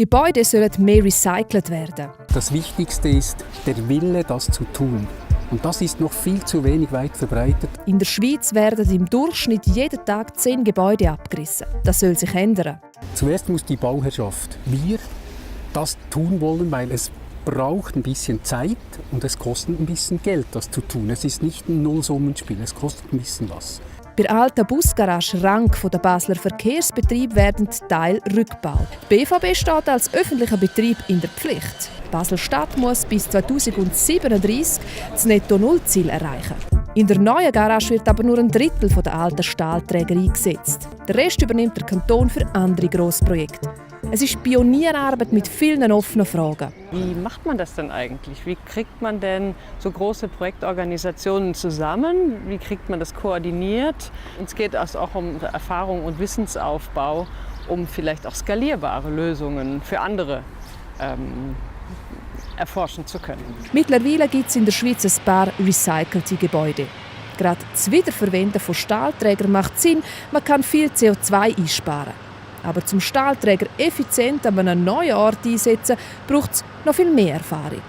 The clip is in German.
Gebäude sollen mehr recycelt werden. Das Wichtigste ist der Wille, das zu tun. Und das ist noch viel zu wenig weit verbreitet. In der Schweiz werden im Durchschnitt jeden Tag 10 Gebäude abgerissen. Das soll sich ändern. Zuerst muss die Bauherrschaft, wir, das tun wollen, weil es braucht ein bisschen Zeit und es kostet ein bisschen Geld, das zu tun. Es ist nicht ein Nullsummenspiel, es kostet ein bisschen was. Bei der alten Busgarage Rank der Basler Verkehrsbetrieb werden Teile rückgebaut. Die BVB steht als öffentlicher Betrieb in der Pflicht. Basel-Stadt muss bis 2037 das Netto-Null-Ziel erreichen. In der neuen Garage wird aber nur ein Drittel der alten Stahlträger eingesetzt. Der Rest übernimmt der Kanton für andere Grossprojekte. Es ist Pionierarbeit mit vielen offenen Fragen. Wie macht man das denn eigentlich? Wie kriegt man denn so große Projektorganisationen zusammen? Wie kriegt man das koordiniert? Uns geht es auch um Erfahrung und Wissensaufbau, um vielleicht auch skalierbare Lösungen für andere erforschen zu können. Mittlerweile gibt es in der Schweiz ein paar recycelte Gebäude. Gerade das Wiederverwenden von Stahlträgern macht Sinn, man kann viel CO2 einsparen. Aber zum Stahlträger effizient an einem neuen Ort einsetzen, braucht es noch viel mehr Erfahrung.